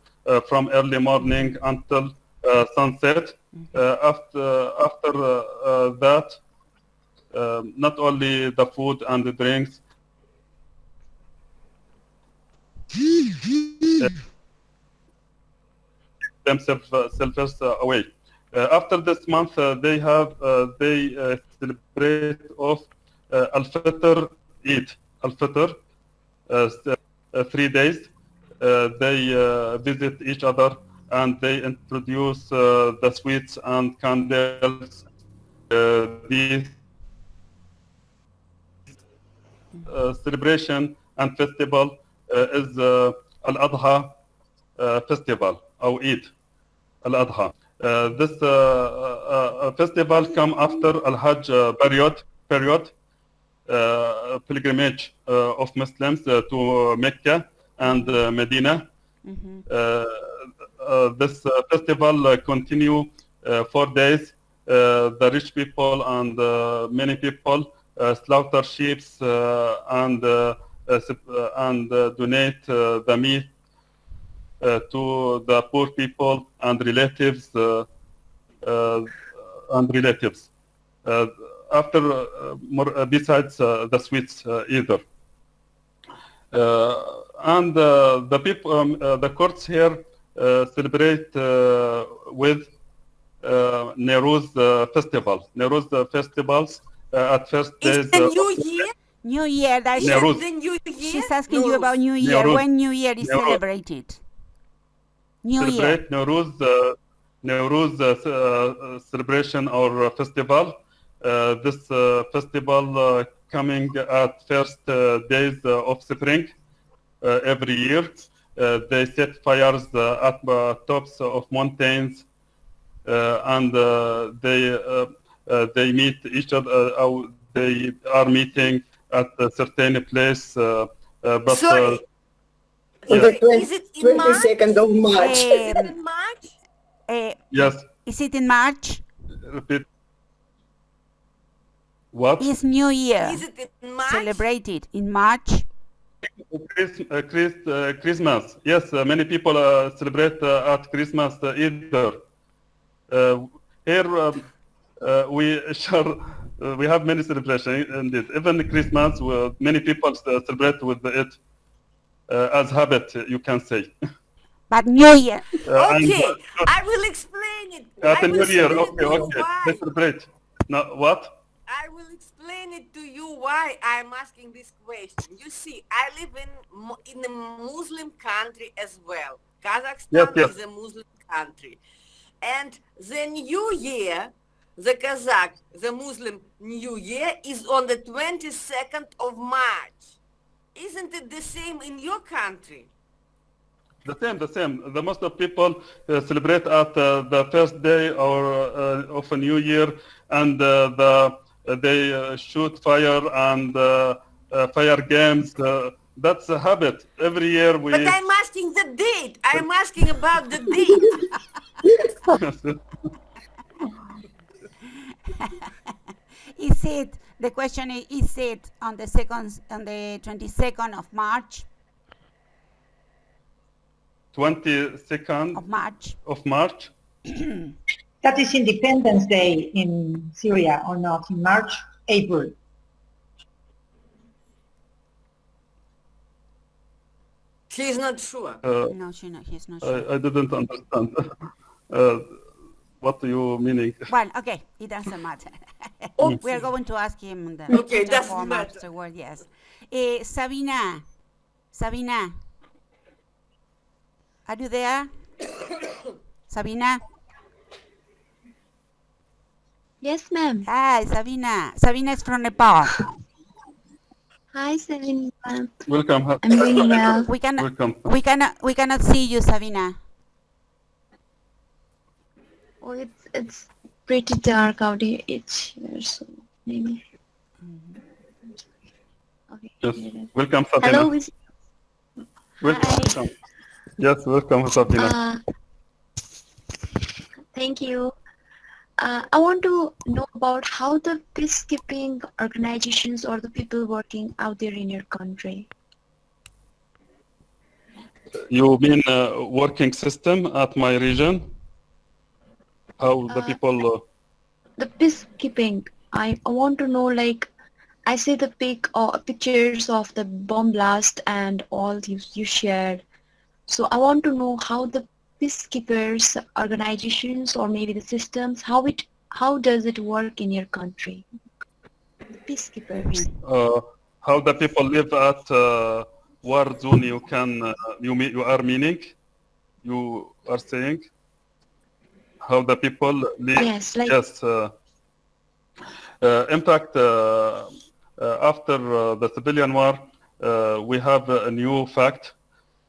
from early morning until sunset. After that, not only the food and the drinks, themselves away. After this month, they celebrate of Al-Fitr Eid. Al-Fitr, 3 days. They visit each other and they introduce the sweets and candles. These celebration and festival is Al-Adha festival, or Eid Al-Adha. This festival come after Al-Hajj period, pilgrimage of Muslims to Mecca and Medina. This festival continue 4 days. The rich people and many people slaughter sheep and and donate the meat to the poor people and relatives after besides the sweets either. And the people, the courts here celebrate with Nowruz festival. Nowruz festivals at first days. It's the New Year? New Year. That Is Nowruz. it the New Year? she's asking you about New Year. Nowruz. When New Year is Nowruz. celebrated? New Year. Celebrate Nowruz celebration or festival. This festival coming at first days of spring every year. They set fires at the tops of mountains, and they meet each other. They are meeting at a certain place. But Sorry. On the Is it in March? 22nd of March. Is it in March? yes, Is it in March? repeat. What? Is New Year Is it in March? celebrated in March? Christmas. Yes, many people celebrate at Christmas either. Here we share. We have many celebrations indeed. Even Christmas, many people celebrate with it as habit, you can say. But New Year. Okay, I will explain it. At the I will New Year, explain it okay, to you okay. why. They celebrate. Now, what? I will explain it to you why I'm asking this question. You see, I live in a Muslim country as well. Kazakhstan Yes. is a Muslim country. And the New Year, the Kazakh, the Muslim New Year is on the 22nd of March. Isn't it the same in your country? The same. The most of people celebrate at the first day or of a new year, and they shoot fire and fire games. That's a habit. Every year we. But I'm asking the date. I'm asking about the date. Is it, the question is it on the 22nd of March? 22nd of March. That is Independence Day in Syria or not? In March, April. She's not sure. No, he's not sure. I didn't understand. What are you meaning? Well, okay, it doesn't matter. We are going to ask him the Okay, doesn't form matter. afterward, yes. Sabina, are you there? Sabina? Yes, ma'am. Hi, Sabina. Sabina is from Nepal. Hi, Sabina. Welcome. I'm doing well. Welcome. We cannot see you, Sabina. Oh, it's pretty dark out here. It's here, so maybe. Okay. Yes. here it is. Welcome, Sabina. Hello. Welcome. Yes, welcome, Sabina. Thank you. I want to know about how the peacekeeping organizations or the people working out there in your country. You mean working system at my region? How the people... The peacekeeping. I want to know, like, I see the pictures of the bomb blast and all you shared. So I want to know how the peacekeepers organizations or maybe the systems, how does it work in your country? The peacekeepers. How the people live at war zone? You can you are meaning? You are saying how the people live? Yes. Like, yes. In fact, after the civilian war, we have a new fact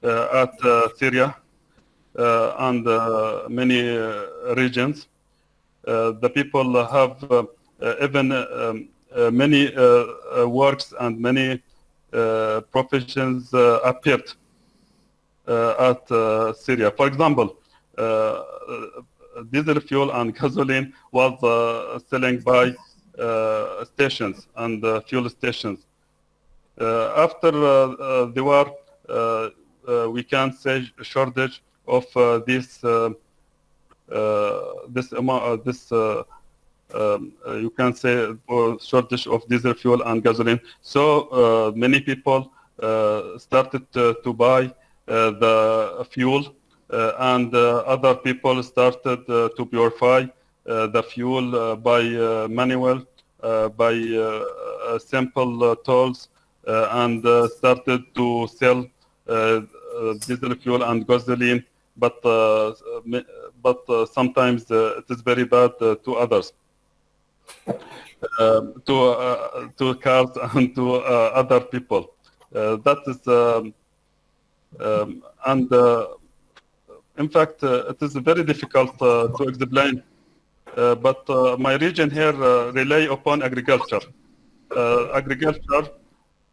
at Syria and many regions. The people have even many works and many professions appeared at Syria. For example, diesel fuel and gasoline was selling by stations and fuel stations. After the war, we can say shortage of this you can say shortage of diesel fuel and gasoline. So many people started to buy the fuel, and other people started to purify the fuel by manual, by simple tools, and started to sell diesel fuel and gasoline, but sometimes it is very bad to others, to cars and to other people. That is, and in fact, it is very difficult to explain. But my region here rely upon agriculture. Agriculture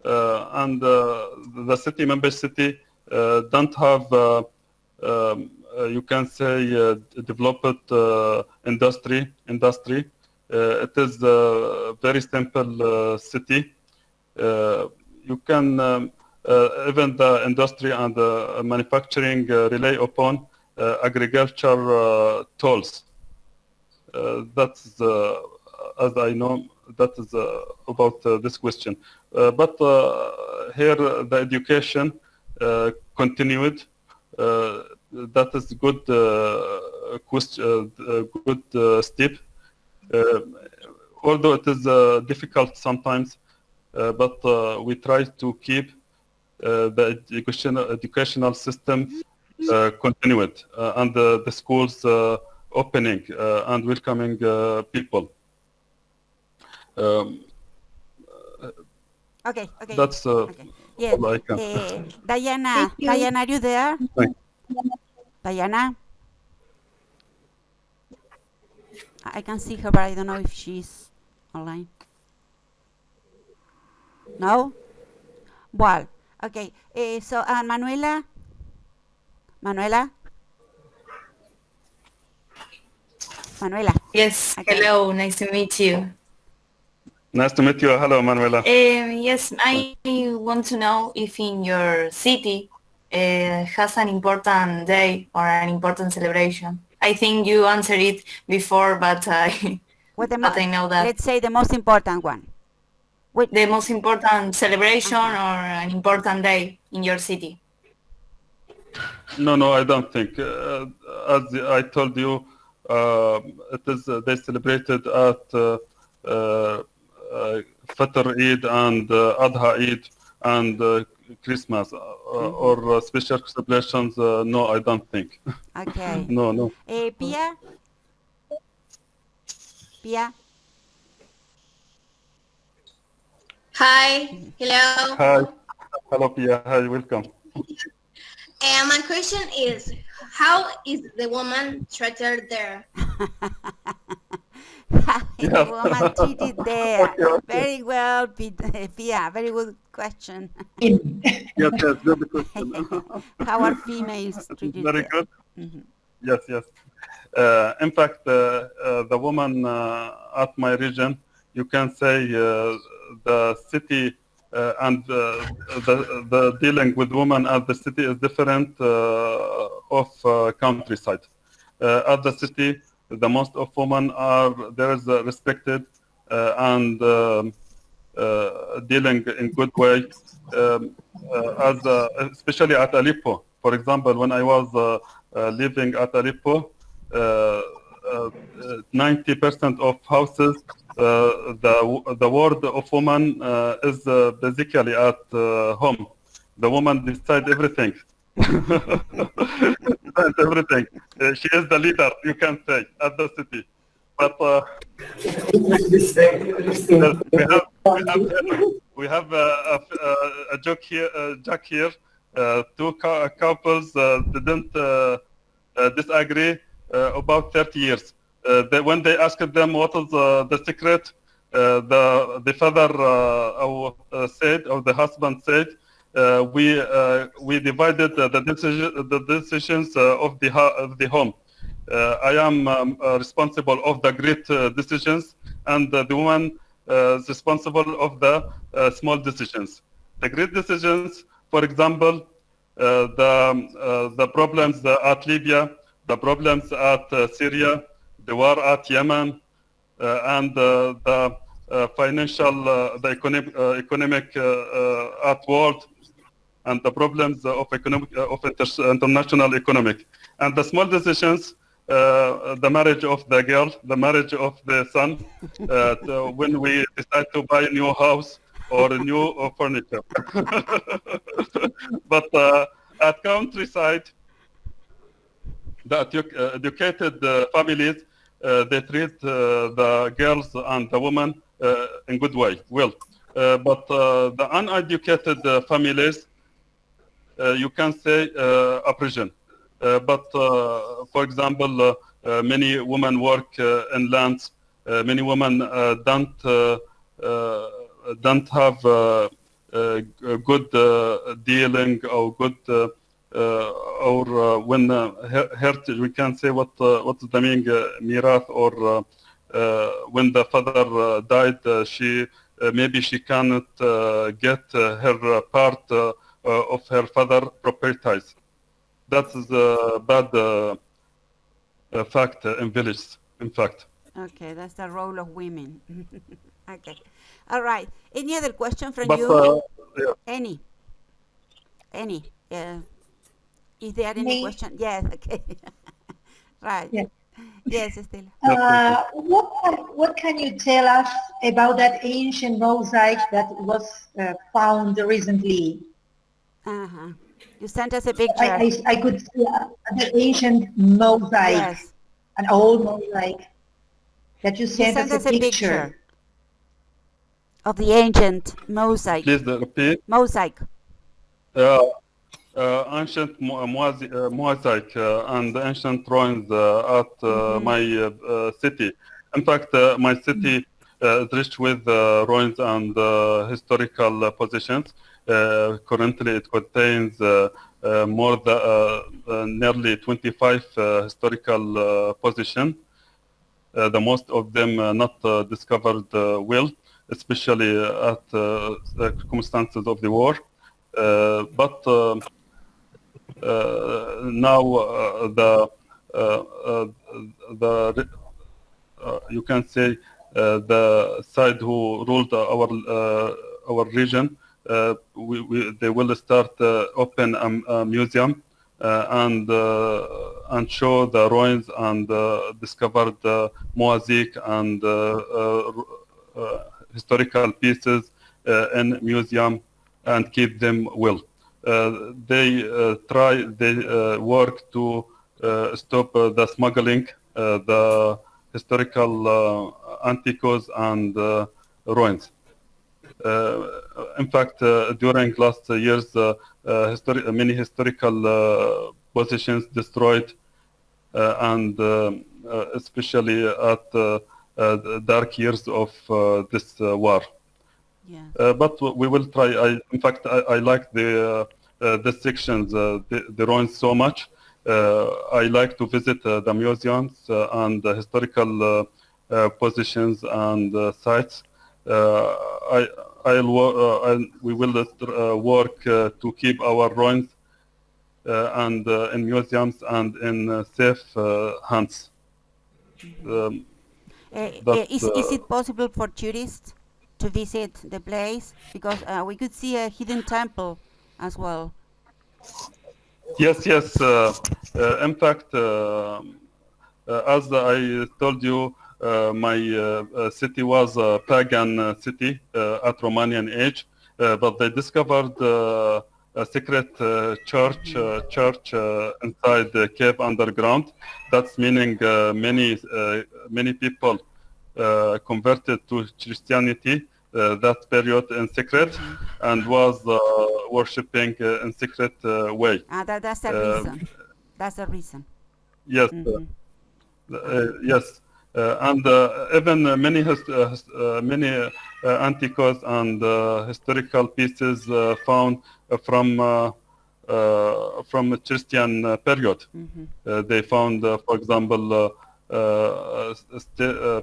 and the city, member city, don't have, you can say, developed industry. It is a very simple city. You can, even the industry and manufacturing rely upon agriculture tools. That's, as I know, that is about this question. But here the education continued. That is good question, good step. Although it is difficult sometimes, but we try to keep the educational system continued, and the schools opening and welcoming people. Okay. That's okay. Yes. all I can. Diana, are you there? Diana? I can see her, but I don't know if she's online. No? Well, okay. So, Manuela? Manuela? Yes, okay. Hello, nice to meet you. Nice to meet you. Hello, Manuela. Yes, I want to know if in your city has an important day or an important celebration. I think you answered it before, but I know that. Let's say the most important one. The most important celebration or an important day in your city. No, I don't think. As I told you, it is they celebrated at Fitr Eid and Adha Eid and Christmas or special celebrations. No, I don't think. Okay. No. Pia? Hi. Hello. Hi. Hello, Pia. Hi, welcome. And my question is, how is the woman treated there? The woman treated there. Okay. Very well, Pia. Very good question. Yes, good question. How are females treated Very there? good. Mm-hmm. Yes. In fact, the woman at my region, you can say the city and the dealing with women at the city is different of countryside. At the city, the most of women are there is respected and dealing in good way. Especially at Aleppo, for example, when I was living at Aleppo, 90% of houses, the word of woman is basically at home. The woman decides everything. Everything. She is the leader, you can say, at the city. But we have a joke here. Two couples didn't disagree about 30 years. When they asked them what is the secret, the father said, or the husband said, we divided the decisions of the home. I am responsible of the great decisions, and the woman is responsible of the small decisions. The great decisions, for example, the problems at Libya, the problems at Syria, the war at Yemen, and the financial, the economic at world, and the problems of international economic, and the small decisions, the marriage of the girl, the marriage of the son, when we decide to buy a new house or a new furniture. But at countryside, the educated families, they treat the girls and the women in good way, well. But the uneducated families, you can say oppression. But for example, many women work in lands. Many women don't have good dealing or good or when heritage, we can say what's the meaning mirath, or when the father died, she maybe she cannot get her part of her father properties. That is a bad fact in villages, in fact. Okay, that's the role of women. Okay, all right. Any other question from you? Yeah. Any? Is there any question? Yes. Okay. Right. Yes. Yes, Estela. What can you tell us about that ancient mosaic that was found recently? Uh-huh. You sent us a picture. I could see the ancient mosaic, yes. An old mosaic that you sent us a picture of the ancient mosaic. Please repeat. Mosaic. Ancient mosaic and ancient ruins at my city. In fact, my city is rich with ruins and historical positions. Currently, it contains more than nearly 25 historical positions. The most of them not discovered well, especially at circumstances of the war. But now you can say the side who ruled our region, they will start open a museum and show the ruins and discovered mosaic and historical pieces in museum and keep them well. They work to stop the smuggling, the historical antiques and ruins. In fact, during last years, many historical positions destroyed, and especially at the dark years of this war. Yeah. But we will try. In fact, I like the sections, the ruins so much. I like to visit the museums and the historical positions and sites. We will work to keep our ruins and in museums and in safe hands. Is it possible for tourists to visit the place? Because we could see a hidden temple as well. Yes. In fact, as I told you, my city was a pagan city at Romanian age, but they discovered a secret church inside the cave underground. That's meaning many people converted to Christianity that period in secret and was worshipping in secret way. That's the reason. That's the reason. Yes. Yes. And even many antiques and historical pieces found from Christian period. They found, for example,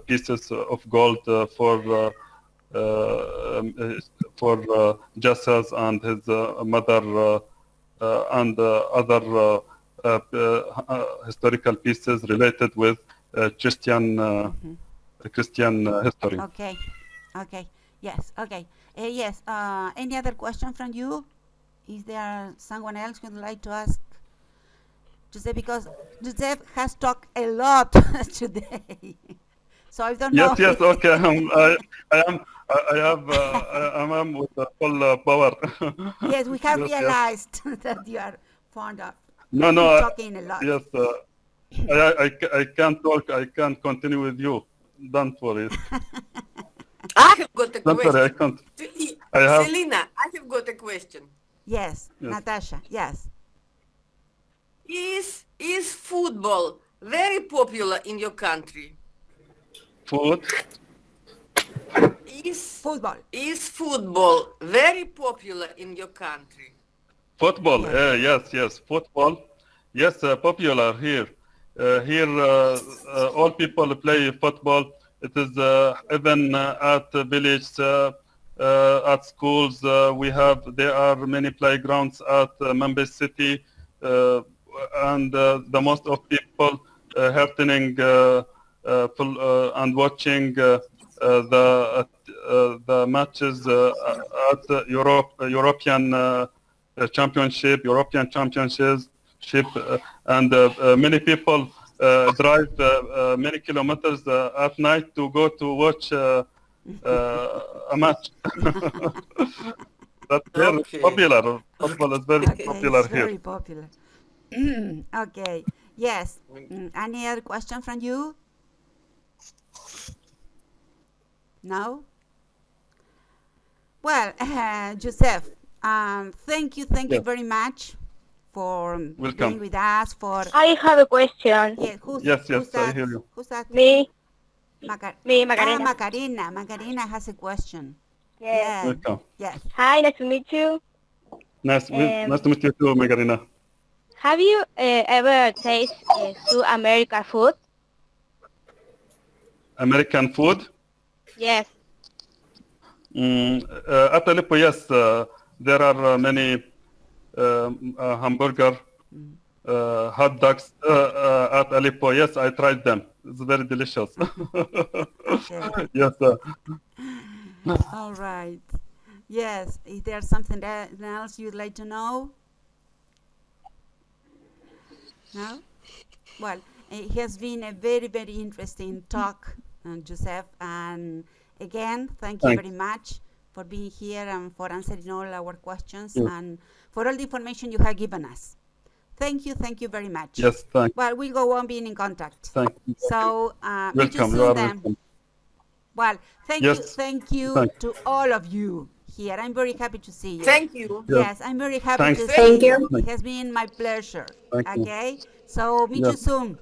pieces of gold for for Jesus and his mother and other historical pieces related with Christian history. Okay, okay, yes, okay. Yes, any other question from you? Is there someone else who would like to ask? Joseph, because Joseph has talked a lot today. So I don't know. Yes, okay. I am with the full power. Yes, we have Yes. realized that you are fond of No, talking a lot. yes, I can't talk. I can't continue with you. Don't worry. I have got a Don't question. worry, I can't. I have. Selena, I have got a question. Yes, Natasha, yes. Is football very popular in your country? Food? Football. Is football very popular in your country? Football, yes, football, yes, popular here. Here, all people play football. It is even at the village, at schools. There are many playgrounds at Memphis City, and the most of people happening and watching the matches at the European European Championships, and many people drive many kilometers at night to go to watch a match. That's very popular. Football is very popular it's here. very popular. Okay, yes. Any other question from you? No? Well, Yousef, thank you very much for being with us. I have a question. Yeah, who's Yes, that? I hear you. Who's that? Me, Macarena. Macarena. Macarena has a question. Yes. Welcome. Yes. Hi, nice to meet you. Nice to meet you too, Macarena. Have you ever tasted South American food? American food? Yes. At Aleppo, yes, there are many hamburger, hot dogs at Aleppo. Yes, I tried them. It's very delicious. Yes. All right. Yes. Is there something else you'd like to know? No? Well, it has been a very, very interesting talk, Yousef. And again, thank you very much for being here and for answering all our questions and for all the information you have given us. Thank you very much. Yes, thank you. Well, we'll go on being in contact. Thank you. So, meet you Welcome. You soon are then. welcome. Well, thank you to all of you here. I'm very happy to see you. Thank you. Yes, I'm very happy Thanks. to Thank see you. It has been my pleasure. Thank you. Okay? So meet you soon,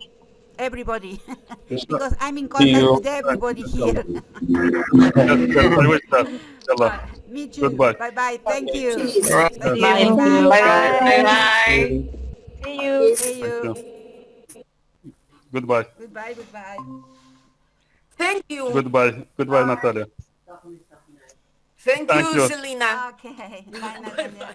everybody. Yes, Because I'm in See contact you. with everybody here. I wish that. Inshallah. Me too. Goodbye. Bye-bye. Thank you. Bye. Thank you. Bye. Bye. See you. See you. Goodbye. Goodbye. Thank you. Goodbye, Natalia. Thank Thank you, you. Selena. Okay. Bye, Natalia.